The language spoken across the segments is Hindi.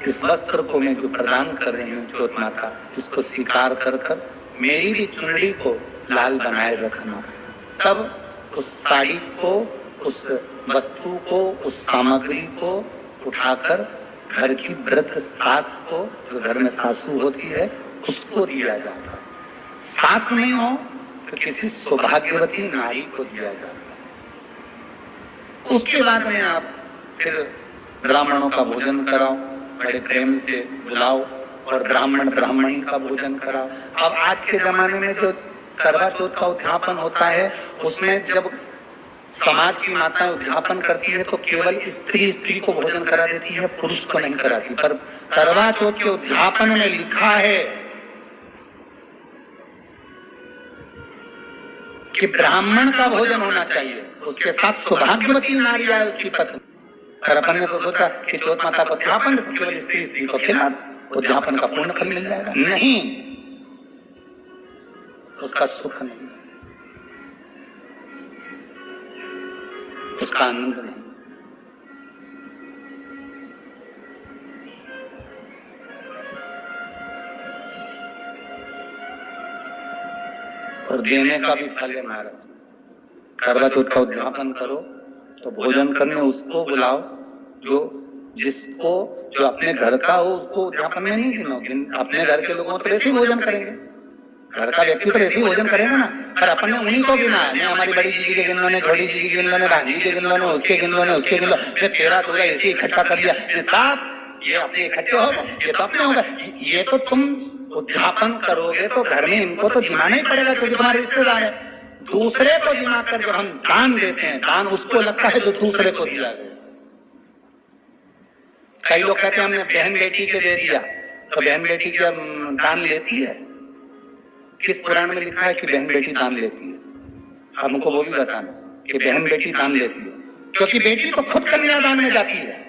इस वस्त्र को मैं जो प्रदान कर रही हूँ ज्योत माता, इसको स्वीकार कर कर मेरी भी चुनरी को लाल बनाए रखना। तब उस साड़ी को, उस वस्तु को, उस सामग्री को उठाकर घर की वृद्ध सास को, जो घर में सासू होती है, उसको दिया जाता है। सास नहीं हो तो किसी सौभाग्यवती नारी को दिया जाता है। उसके बाद में आप फिर ब्राह्मणों का भोजन कराओ, बड़े प्रेम से बुलाओ और ब्राह्मण ब्राह्मणी का भोजन कराओ। अब आज के जमाने में जो करवा चौथ का उद्यापन होता है, उसमें जब समाज की माताएं उद्यापन करती है तो केवल स्त्री को भोजन करा देती है, पुरुष को नहीं कराती। पर करवा चौथ के उद्यापन में लिखा है कि ब्राह्मण का भोजन होना चाहिए, उसके साथ सौभाग्यवती नारी आए उसकी पत्नी। पर अपन ने तो सोचा कि चौथ माता को उद्यापन केवल स्त्री को खिला, उद्यापन का पूर्ण फल मिल जाएगा। नहीं, उसका सुख नहीं, उसका आनंद नहीं। और देने का भी फल है महाराज। करवा चौथ का उद्यापन करो तो भोजन करने उसको बुलाओ जो अपने घर का हो, उसको उद्यापन में नहीं गिनोगे। अपने घर के लोगों तो ऐसे ही भोजन करेंगे, घर का व्यक्ति तो ऐसे ही भोजन करेगा ना। पर अपन ने उन्हीं को गिना है, हमारी बड़ी जी के गिन लो ने, छोटी जी के गिन लो ने, भांजी के गिन लो ने, उसके गिन लो ने, उसके गिन लो, फिर 13-14 ऐसे इकट्ठा कर दिया। साहब ये अपने इकट्ठे हो गए, ये तो अपने होगा। ये तो तुम उद्यापन करोगे तो घर में इनको तो जिमाना ही पड़ेगा क्योंकि तुम्हारे रिश्तेदार है। दूसरे को जिमा कर जब हम दान देते हैं, दान उसको लगता है जो दूसरे को दिया गया। कई लोग कहते हैं हमने बहन बेटी के दे दिया, तो बहन बेटी क्या दान लेती है? किस पुराण में लिखा है कि बहन बेटी दान लेती है? हमको वो भी बताना कि बहन बेटी दान लेती है, क्योंकि बेटी तो खुद कन्यादान में जाती है।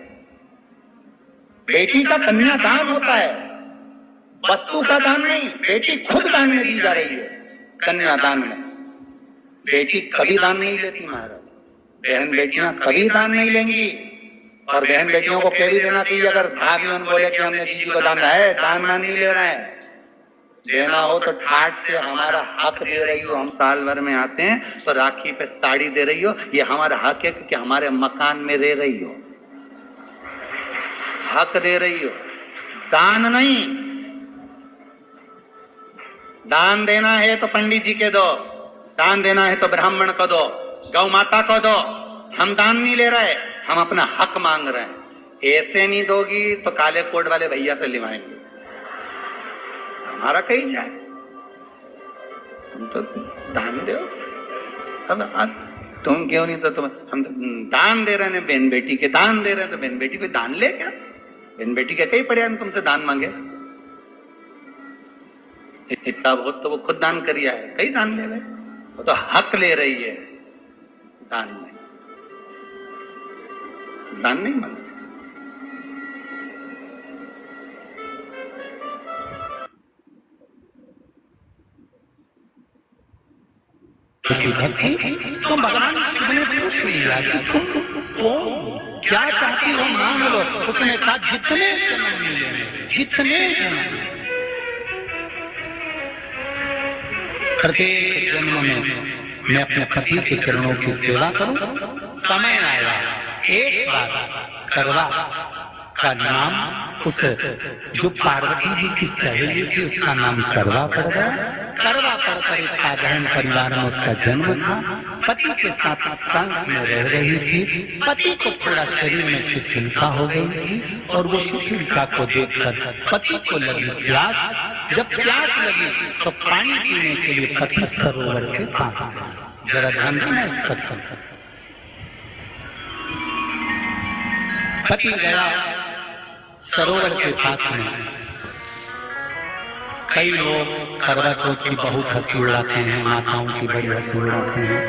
बेटी का कन्यादान होता है, वस्तु का दान नहीं। बेटी खुद दान में दी जा रही है, कन्यादान में। बेटी कभी दान नहीं लेती महाराज, बहन बेटियां कभी दान नहीं लेंगी। और बहन बेटियों को कह भी देना चाहिए, अगर भाभी बोले कि हमने जीजी को दान है, दान मान नहीं ले रहे हैं, देना हो तो ठाट से हमारा हक दे रही हो। हम साल भर में आते हैं तो राखी पे साड़ी दे रही हो, ये हमारा हक है क्योंकि हमारे मकान में रह रही हो, हक दे रही हो, दान नहीं। दान देना है तो पंडित जी के दो, दान देना है तो ब्राह्मण को दो, गौ माता को दो। हम दान नहीं ले रहे, हम अपना हक मांग रहे हैं। ऐसे नहीं दोगी तो काले कोट वाले भैया से लिवाएंगे, हमारा कहीं जाए। तुम तो दान दो, अब तुम क्यों नहीं? तो हम तो दान दे रहे हैं, बहन बेटी के दान दे रहे हैं, तो बहन बेटी को दान ले क्या? बहन बेटी के कहीं पड़े तुमसे दान मांगे? इतना बहुत तो वो खुद दान करिया है, कई दान ले रहे, वो तो हक ले रही है, दान नहीं, दान नहीं मांग। तुम भगवान शिव ने पूछ लिया कि तुम क्या चाहती हो मांग लो। उसने कहा जितने जन्म मिले, जितने जन्म, प्रत्येक जन्म में मैं अपने पति के चरणों की सेवा करूं। समय आएगा एक बार करवा का नाम, उस जो पार्वती जी की सहेली थी उसका नाम करवा पड़ गया। करवा पड़कर इस साधारण परिवार में उसका जन्म था। पति के साथ संग में रह रही थी। पति को थोड़ा शरीर में शिथिलता हो गई थी और वो शिथिलता को देखकर पति को लगी प्यास। जब प्यास लगी तो पानी पीने के लिए पति सरोवर के पास गया। जरा ध्यान देना इस कथन पर। पति गया सरोवर के पास में। कई लोग करवा चौथ की बहुत हंसी उड़ाते हैं, माताओं की बड़ी हंसी उड़ाते हैं।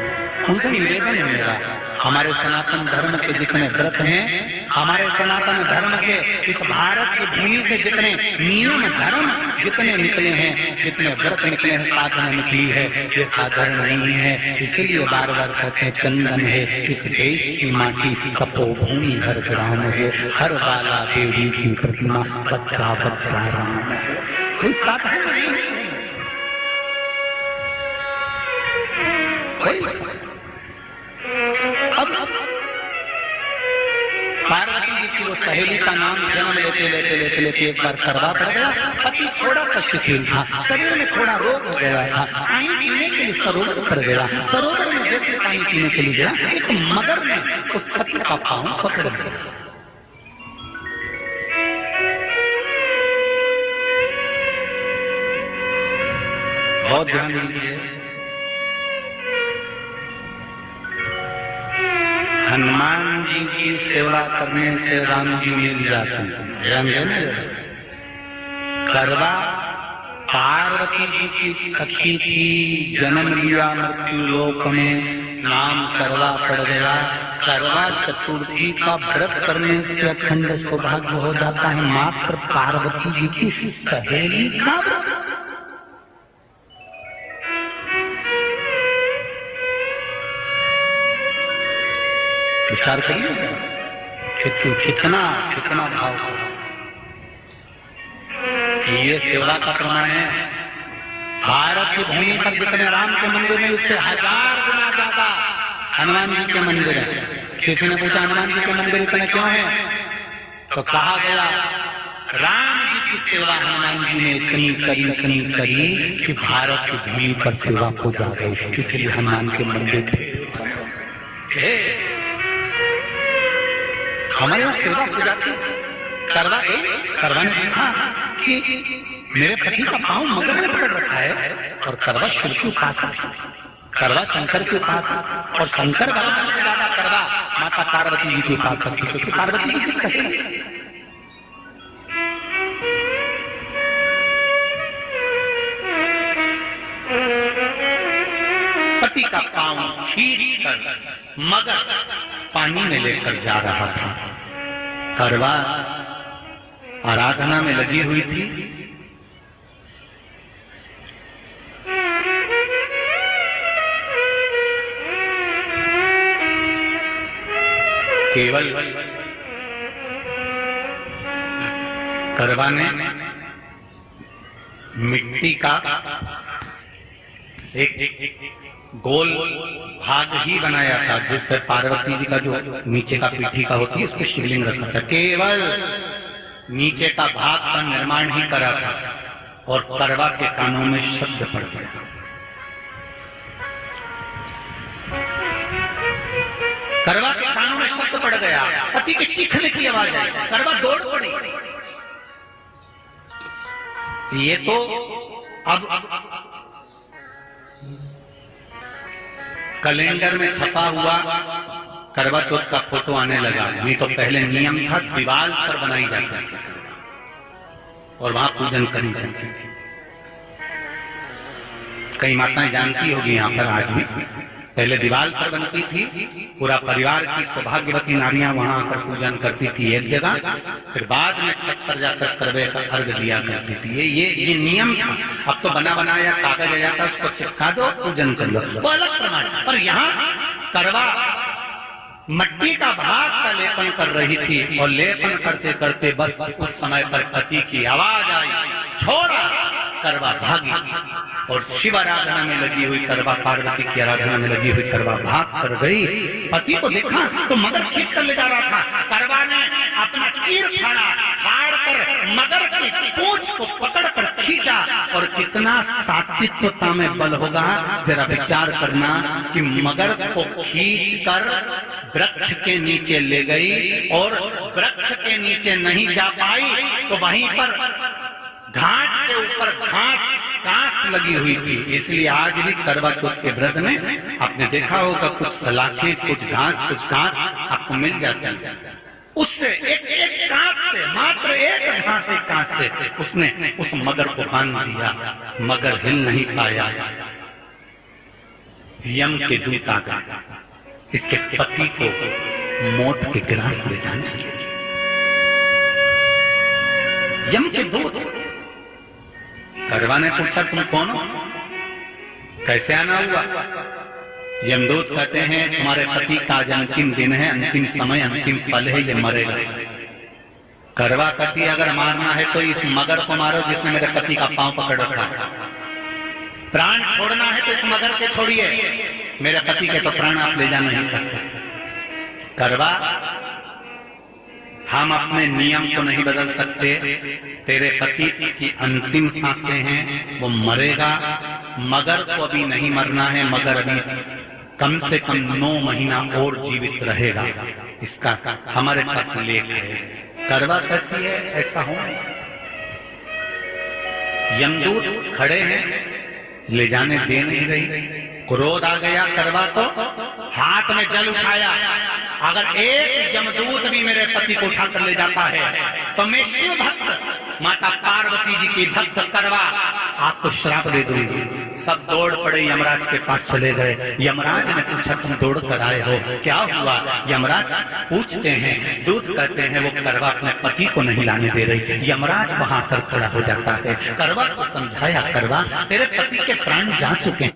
उनसे निवेदन है मेरा, हमारे सनातन धर्म के जितने व्रत हैं हमारे सनातन धर्म के इस भारत की भूमि से जितने नियम धर्म जितने निकले हैं, जितने व्रत निकले हैं, साधना निकली है, ये साधारण नहीं है। इसलिए बार बार कहते हैं चंदन है इस देश की माटी, तपोभूमि हर ग्राम है, हर बाला देवी की प्रतिमा, बच्चा बच्चा राम है। कोई साधारण नहीं है। पार्वती जी की वो सहेली का नाम जन्म लेते लेते लेते लेते एक बार करवा पड़ गया। पति थोड़ा सा शिथिल था, शरीर में थोड़ा रोग हो गया था, पानी पीने के लिए सरोवर पर गया। सरोवर में जैसे पानी पीने के लिए गया, एक मगर ने उस पति का पांव पकड़ लिया। बहुत ध्यान दीजिए, हनुमान जी की सेवा करने से राम जी मिल जाते हैं। ध्यान देना, करवा पार्वती जी की सखी थी, जन्म लिया मृत्यु लोक में, नाम करवा पड़ गया। करवा चतुर्थी का व्रत करने से अखंड सौभाग्य हो जाता है। मात्र पार्वती जी की सहेली का व्रत। विचार करिए कितना कितना भाव। ये सेवा का प्रमाण है। भारत की भूमि पर जितने राम के मंदिर में, उससे 1000 गुना ज्यादा हनुमान जी के मंदिर है। किसी ने पूछा हनुमान जी के मंदिर इतने क्यों हैं? तो कहा गया राम जी की सेवा हनुमान जी ने इतनी करी कि भारत की भूमि पर सेवा पूजा गई, इसलिए हनुमान के मंदिर थे। हमारे यहाँ सेवा पूजा की करवा ने देखा कि मेरे पति का पांव मगर ने पकड़ रखा है, और करवा शिव के उपासक है, करवा शंकर के उपासक, और शंकर भगवान से ज्यादा करवा माता पार्वती जी के उपासक थी, क्योंकि पार्वती जी की सहेली थी। पति का पांव खींच कर मगर पानी में लेकर जा रहा था। करवा आराधना में लगी हुई थी। केवल करवा ने मिट्टी का एक गोल भाग ही बनाया था, जिस पर पार्वती जी का जो नीचे का पीठी का होती है, उसको शिवलिंग रखा था। केवल नीचे का भाग का निर्माण ही करा था, और करवा के कानों में शब्द पड़ गया। करवा के कानों में शब्द पड़ गया, पति के चीखने की आवाज आई, करवा दौड़ पड़ी। ये तो अब कैलेंडर में छपा हुआ करवा चौथ का फोटो आने लगा, नहीं तो पहले नियम था दीवार पर बनाई जाती थी और वहां पूजन करी जाती थी। कई माताएं जानती होगी यहाँ पर आज भी, पहले दीवार पर बनती थी, पूरा परिवार की सौभाग्यवती नारियां वहां आकर पूजन करती थी एक जगह, फिर बाद में छत पर जाकर करवे का अर्घ दिया करती थी। ये नियम था। अब तो बना बनाया कागज आ जाता, उसको चिपका दो, पूजन कर लो, वो अलग प्रमाण। पर यहाँ करवा मट्टी का भाग का लेपन कर रही थी, और लेपन करते करते बस उस समय पर पति की आवाज आई, छोड़ा। करवा भागी, और शिव आराधना में लगी हुई करवा, पार्वती की आराधना में लगी हुई करवा भाग कर गई। पति को देखा तो मगर खींच कर ले जा रहा था। करवा ने अपना तीर फाड़ कर मगर की पूंछ को पकड़ कर खींचा, और कितना सात्विकता में बल होगा, जरा विचार करना कि मगर को खींच कर वृक्ष के नीचे ले गई, और वृक्ष के नीचे नहीं जा पाई तो वहीं पर घाट के ऊपर घास लगी हुई थी। इसलिए आज भी करवा चौथ के व्रत में आपने देखा होगा कुछ सलाखें, कुछ घास आपको मिल जाती है। उससे एक घास से, मात्र एक घास से उसने उस मगर को बांध दिया। मगर हिल नहीं पाया। यम के दूत आ गए इसके पति को मौत के ग्रास में जाने के लिए। यम के दूत। करवा ने पूछा तुम कौन हो, कैसे आना हुआ? यमदूत कहते हैं तुम्हारे पति का आज अंतिम दिन है, अंतिम समय, अंतिम पल है, ये मरेगा। करवा कहती अगर मारना है तो इस मगर को मारो जिसने मेरे पति का पांव पकड़ रखा है। प्राण छोड़ना है तो इस मगर के छोड़िए, मेरे पति के तो प्राण आप ले जा नहीं सकते। करवा हम अपने नियम को नहीं बदल सकते, तेरे पति की अंतिम सांसें हैं, वो मरेगा। मगर को अभी नहीं मरना है, मगर अभी कम से कम 9 महीना और जीवित रहेगा, इसका हमारे पास लेख है। करवा कहती है ऐसा हो नहीं सकता। यमदूत खड़े हैं, ले जाने दे नहीं रही। क्रोध आ गया करवा को, हाथ में जल उठाया, अगर एक यमदूत भी मेरे पति को उठाकर ले जाता है तो मैं शिव भक्त माता पार्वती जी की भक्त करवा आपको श्राप दे दूंगी। सब दौड़ पड़े, यमराज के पास चले गए। यमराज ने पूछा तुम दौड़ कर आए हो, क्या हुआ? यमराज पूछते हैं, दूत कहते हैं वो करवा अपने पति को नहीं लाने दे रही। यमराज वहां पर खड़ा हो जाता है, करवा को समझाया, करवा तेरे पति के प्राण जा चुके हैं।